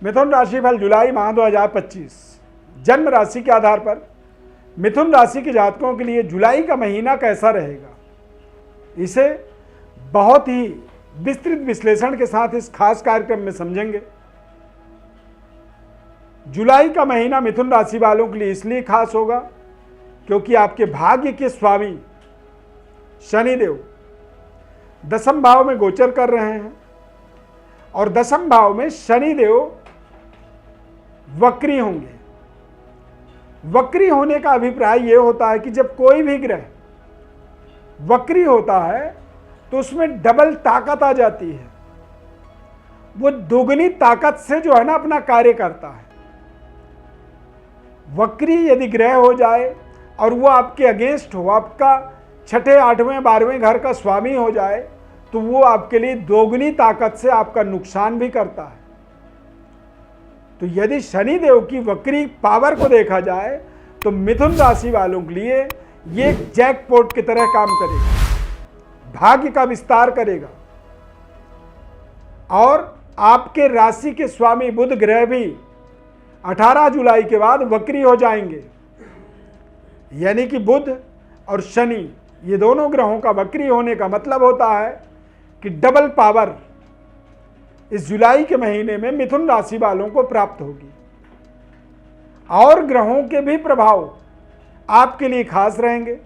मिथुन राशि फल जुलाई माह 2025 जन्म राशि के आधार पर मिथुन राशि के जातकों के लिए जुलाई का महीना कैसा रहेगा, इसे बहुत ही विस्तृत विश्लेषण के साथ इस खास कार्यक्रम में समझेंगे। जुलाई का महीना मिथुन राशि वालों के लिए इसलिए खास होगा क्योंकि आपके भाग्य के स्वामी शनिदेव दसम भाव में गोचर कर रहे हैं और दसम भाव में शनिदेव वक्री होंगे। वक्री होने का अभिप्राय यह होता है कि जब कोई भी ग्रह वक्री होता है तो उसमें डबल ताकत आ जाती है, वो दोगुनी ताकत से जो है ना अपना कार्य करता है। वक्री यदि ग्रह हो जाए और वो आपके अगेंस्ट हो, आपका छठे आठवें 12वें घर का स्वामी हो जाए, तो वो आपके लिए दोगुनी ताकत से आपका नुकसान भी करता है। तो यदि शनिदेव की वक्री पावर को देखा जाए तो मिथुन राशि वालों के लिए ये जैकपॉट की तरह काम करेगा, भाग्य का विस्तार करेगा। और आपके राशि के स्वामी बुध ग्रह भी 18 जुलाई के बाद वक्री हो जाएंगे, यानी कि बुध और शनि ये दोनों ग्रहों का वक्री होने का मतलब होता है कि डबल पावर इस जुलाई के महीने में मिथुन राशि वालों को प्राप्त होगी। और ग्रहों के भी प्रभाव आपके लिए खास रहेंगे,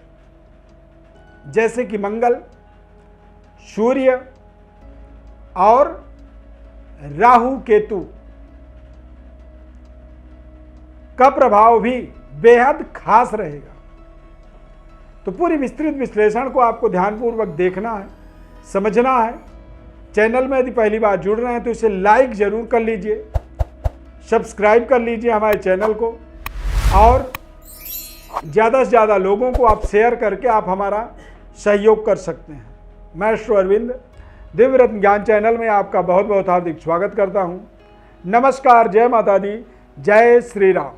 जैसे कि मंगल, सूर्य और राहु केतु का प्रभाव भी बेहद खास रहेगा। तो पूरी विस्तृत विश्लेषण को आपको ध्यानपूर्वक देखना है, समझना है। चैनल में यदि पहली बार जुड़ रहे हैं तो इसे लाइक जरूर कर लीजिए, सब्सक्राइब कर लीजिए हमारे चैनल को और ज़्यादा से ज़्यादा लोगों को आप शेयर करके आप हमारा सहयोग कर सकते हैं। मैं श्री अरविंद दिव्य रत्न ज्ञान चैनल में आपका बहुत बहुत हार्दिक स्वागत करता हूं। नमस्कार, जय माता दी, जय श्री राम।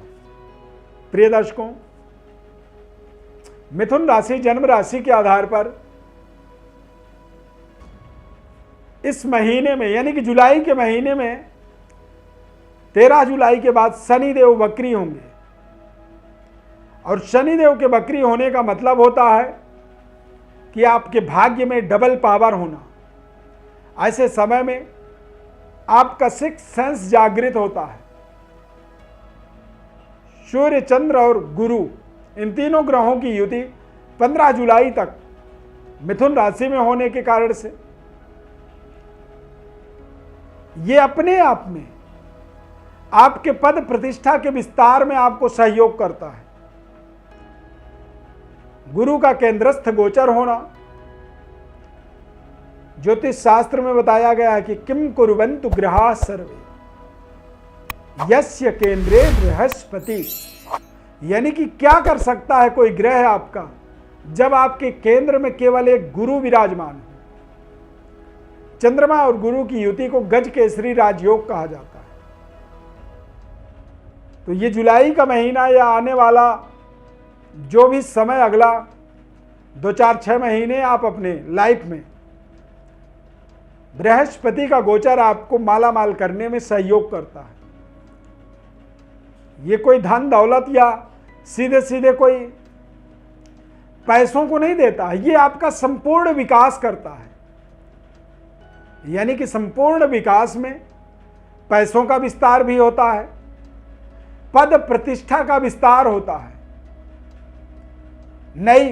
प्रिय दर्शकों, मिथुन राशि जन्म राशि के आधार पर इस महीने में यानी कि जुलाई के महीने में 13 जुलाई के बाद शनिदेव वक्री होंगे। और शनिदेव के वक्री होने का मतलब होता है कि आपके भाग्य में डबल पावर होना। ऐसे समय में आपका सिक्स सेंस जागृत होता है। सूर्य, चंद्र और गुरु इन तीनों ग्रहों की युति 15 जुलाई तक मिथुन राशि में होने के कारण से ये अपने आप में आपके पद प्रतिष्ठा के विस्तार में आपको सहयोग करता है। गुरु का केंद्रस्थ गोचर होना, ज्योतिष शास्त्र में बताया गया है कि किम कुर्वन्तु ग्रहाः सर्वे यस्य केंद्रे बृहस्पति, यानी कि क्या कर सकता है कोई ग्रह आपका जब आपके केंद्र में केवल एक गुरु विराजमान हो। चंद्रमा और गुरु की युति को गज केसरी राजयोग कहा जाता है। तो ये जुलाई का महीना या आने वाला जो भी समय अगला 2-4-6 महीने आप अपने लाइफ में बृहस्पति का गोचर आपको माला माल करने में सहयोग करता है। ये कोई धन दौलत या सीधे सीधे कोई पैसों को नहीं देता है, ये आपका संपूर्ण विकास करता है। यानी कि संपूर्ण विकास में पैसों का विस्तार भी होता है, पद प्रतिष्ठा का विस्तार होता है, नई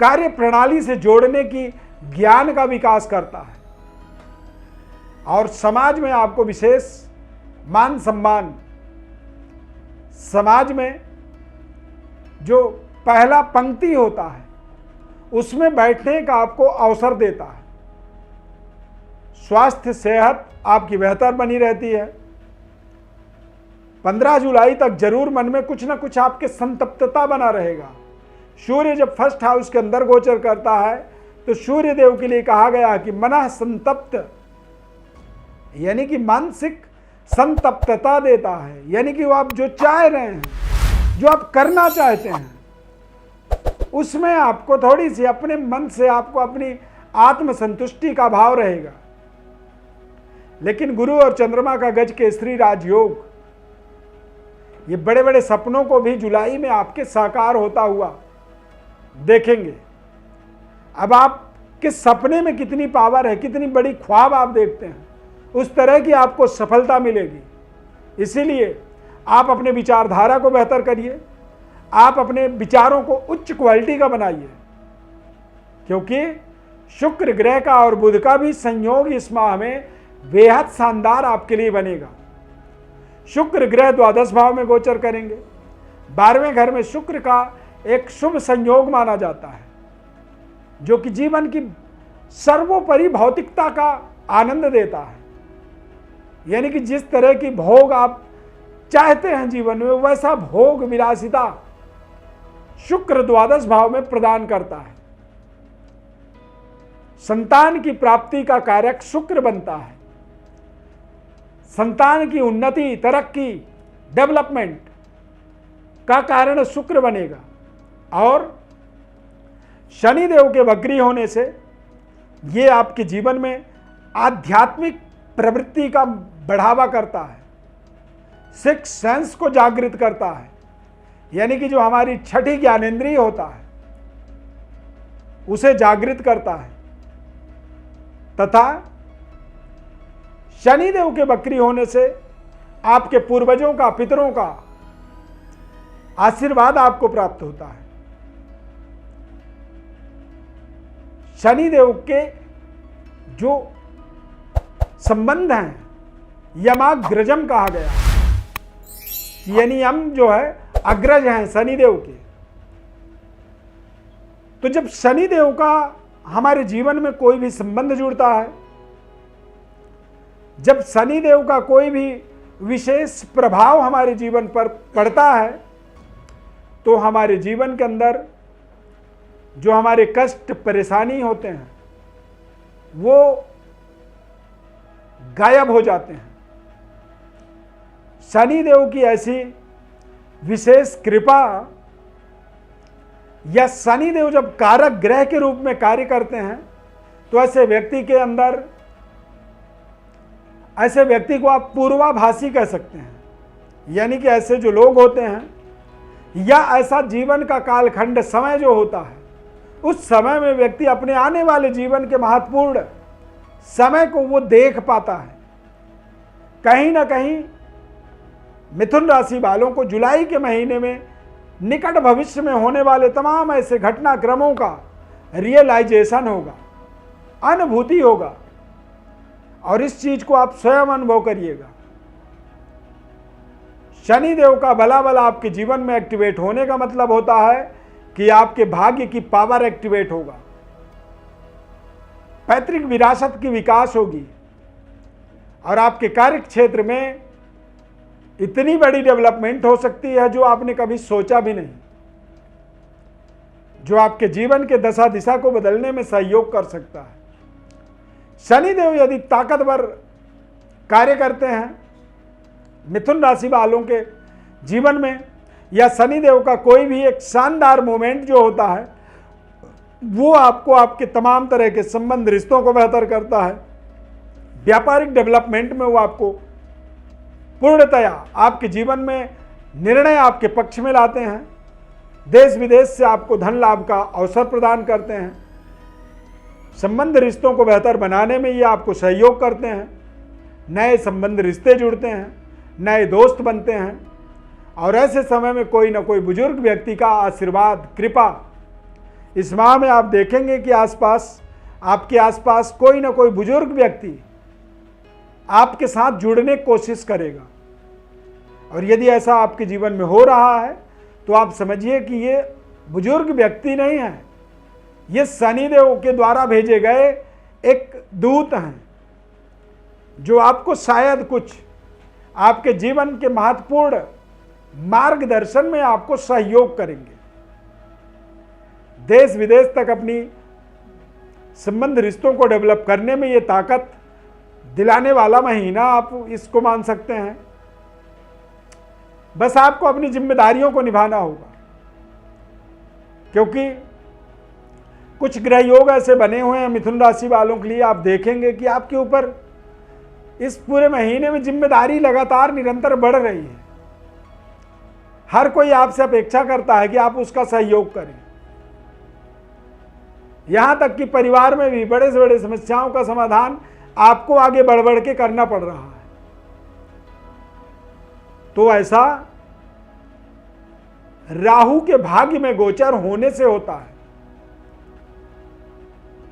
कार्य प्रणाली से जोड़ने की ज्ञान का विकास करता है और समाज में आपको विशेष मान सम्मान, समाज में जो पहला पंक्ति होता है उसमें बैठने का आपको अवसर देता है। स्वास्थ्य सेहत आपकी बेहतर बनी रहती है। 15 जुलाई तक जरूर मन में कुछ ना कुछ आपके संतप्तता बना रहेगा। सूर्य जब फर्स्ट हाउस के अंदर गोचर करता है तो सूर्य देव के लिए कहा गया कि मनः संतप्त, यानी कि मानसिक संतप्तता देता है। यानी कि वो आप जो चाह रहे हैं, जो आप करना चाहते हैं, उसमें आपको थोड़ी सी अपने मन से आपको अपनी आत्मसंतुष्टि का भाव रहेगा। लेकिन गुरु और चंद्रमा का गज केसरी राजयोग, ये बड़े बड़े सपनों को भी जुलाई में आपके साकार होता हुआ देखेंगे। अब आप किस सपने में कितनी पावर है, कितनी बड़ी ख्वाब आप देखते हैं, उस तरह की आपको सफलता मिलेगी। इसीलिए आप अपने विचारधारा को बेहतर करिए, आप अपने विचारों को उच्च क्वालिटी का बनाइए, क्योंकि शुक्र ग्रह का और बुध का भी संयोग इस माह में बेहद शानदार आपके लिए बनेगा। शुक्र ग्रह द्वादश भाव में गोचर करेंगे। 12वें घर में शुक्र का एक शुभ संयोग माना जाता है, जो कि जीवन की सर्वोपरि भौतिकता का आनंद देता है। यानी कि जिस तरह की भोग आप चाहते हैं जीवन में, वैसा भोग विलासिता शुक्र द्वादश भाव में प्रदान करता है। संतान की प्राप्ति का कारक शुक्र बनता है। संतान की उन्नति, तरक्की, डेवलपमेंट का कारण शुक्र बनेगा। और शनिदेव के वक्री होने से ये आपके जीवन में आध्यात्मिक प्रवृत्ति का बढ़ावा करता है, सिक्स सेंस को जागृत करता है। यानी कि जो हमारी छठी ज्ञानेंद्रिय होता है उसे जागृत करता है। तथा शनिदेव के वक्री होने से आपके पूर्वजों का, पितरों का आशीर्वाद आपको प्राप्त होता है। शनिदेव के जो संबंध हैं, यमाग्रजम कहा गया, यानी यम जो है अग्रज हैं शनिदेव के। तो जब शनिदेव का हमारे जीवन में कोई भी संबंध जुड़ता है, जब शनिदेव का कोई भी विशेष प्रभाव हमारे जीवन पर पड़ता है, तो हमारे जीवन के अंदर जो हमारे कष्ट परेशानी होते हैं वो गायब हो जाते हैं। शनिदेव की ऐसी विशेष कृपा, या शनिदेव जब कारक ग्रह के रूप में कार्य करते हैं, तो ऐसे व्यक्ति के अंदर, ऐसे व्यक्ति को आप पूर्वाभासी कह सकते हैं। यानी कि ऐसे जो लोग होते हैं, या ऐसा जीवन का कालखंड समय जो होता है, उस समय में व्यक्ति अपने आने वाले जीवन के महत्वपूर्ण समय को वो देख पाता है। कहीं ना कहीं मिथुन राशि वालों को जुलाई के महीने में निकट भविष्य में होने वाले तमाम ऐसे घटनाक्रमों का रियलाइजेशन होगा, अनुभूति होगा, और इस चीज को आप स्वयं अनुभव करिएगा। शनिदेव का भला भला आपके जीवन में एक्टिवेट होने का मतलब होता है कि आपके भाग्य की पावर एक्टिवेट होगा, पैतृक विरासत की विकास होगी, और आपके कार्य क्षेत्र में इतनी बड़ी डेवलपमेंट हो सकती है जो आपने कभी सोचा भी नहीं, जो आपके जीवन के दशा दिशा को बदलने में सहयोग कर सकता है। शनिदेव यदि ताकतवर कार्य करते हैं मिथुन राशि वालों के जीवन में, या शनिदेव का कोई भी एक शानदार मोमेंट जो होता है, वो आपको आपके तमाम तरह के संबंध, रिश्तों को बेहतर करता है। व्यापारिक डेवलपमेंट में वो आपको पूर्णतया आपके जीवन में निर्णय आपके पक्ष में लाते हैं। देश विदेश से आपको धन लाभ का अवसर प्रदान करते हैं। संबंध रिश्तों को बेहतर बनाने में ये आपको सहयोग करते हैं। नए संबंध रिश्ते जुड़ते हैं, नए दोस्त बनते हैं, और ऐसे समय में कोई ना कोई बुजुर्ग व्यक्ति का आशीर्वाद, कृपा, इस माह में आप देखेंगे कि आसपास, आपके आसपास कोई ना कोई बुजुर्ग व्यक्ति आपके साथ जुड़ने की कोशिश करेगा। और यदि ऐसा आपके जीवन में हो रहा है तो आप समझिए कि ये बुजुर्ग व्यक्ति नहीं है, ये शनिदेव के द्वारा भेजे गए एक दूत हैं, जो आपको शायद कुछ आपके जीवन के महत्वपूर्ण मार्गदर्शन में आपको सहयोग करेंगे। देश विदेश तक अपनी संबंध रिश्तों को डेवलप करने में ये ताकत दिलाने वाला महीना आप इसको मान सकते हैं। बस आपको अपनी जिम्मेदारियों को निभाना होगा, क्योंकि कुछ ग्रह योग ऐसे बने हुए हैं मिथुन राशि वालों के लिए, आप देखेंगे कि आपके ऊपर इस पूरे महीने में जिम्मेदारी लगातार निरंतर बढ़ रही है। हर कोई आपसे अपेक्षा करता है कि आप उसका सहयोग करें। यहां तक कि परिवार में भी बड़े से बड़े समस्याओं का समाधान आपको आगे बढ़ बढ़ के करना पड़ रहा है। तो ऐसा राहु के भाग्य में गोचर होने से होता है।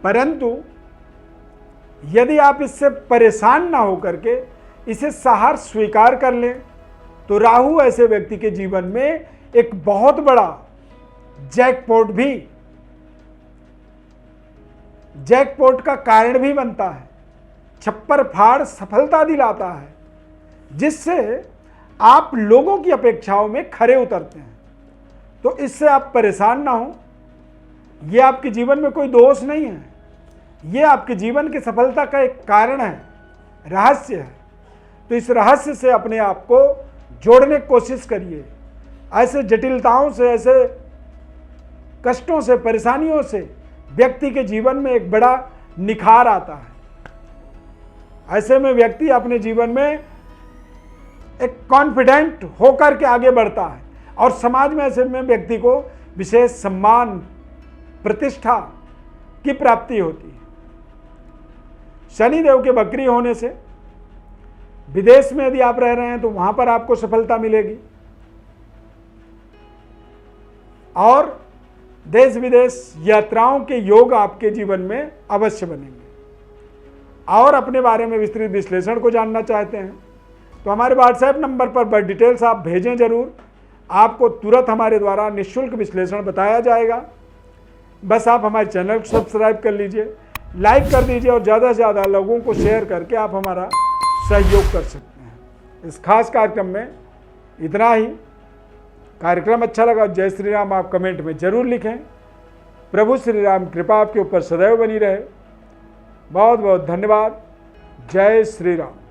परंतु यदि आप इससे परेशान ना होकर के इसे सहर्ष स्वीकार कर लें तो राहु ऐसे व्यक्ति के जीवन में एक बहुत बड़ा जैकपॉट का कारण भी बनता है, छप्पर फाड़ सफलता दिलाता है, जिससे आप लोगों की अपेक्षाओं में खरे उतरते हैं। तो इससे आप परेशान ना हो। यह आपके जीवन में कोई दोष नहीं है, यह आपके जीवन की सफलता का एक कारण है, रहस्य है। तो इस रहस्य से अपने आप को जोड़ने की कोशिश करिए। ऐसे जटिलताओं से, ऐसे कष्टों से, परेशानियों से व्यक्ति के जीवन में एक बड़ा निखार आता है। ऐसे में व्यक्ति अपने जीवन में एक कॉन्फिडेंट होकर के आगे बढ़ता है और समाज में ऐसे में व्यक्ति को विशेष सम्मान, प्रतिष्ठा की प्राप्ति होती है। शनिदेव के वक्री होने से विदेश में यदि आप रह रहे हैं तो वहां पर आपको सफलता मिलेगी और देश विदेश यात्राओं के योग आपके जीवन में अवश्य बनेंगे। और अपने बारे में विस्तृत विश्लेषण को जानना चाहते हैं तो हमारे व्हाट्सएप नंबर पर डिटेल्स आप भेजें जरूर। आपको तुरंत हमारे द्वारा निःशुल्क विश्लेषण बताया जाएगा। बस आप हमारे चैनल को सब्सक्राइब कर लीजिए, लाइक कर दीजिए और ज़्यादा से ज़्यादा लोगों को शेयर करके आप हमारा सहयोग कर सकते हैं। इस खास कार्यक्रम में इतना ही। कार्यक्रम अच्छा लगा जय श्री राम आप कमेंट में जरूर लिखें। प्रभु श्री राम कृपा आपके ऊपर सदैव बनी रहे। बहुत बहुत धन्यवाद। जय श्री राम।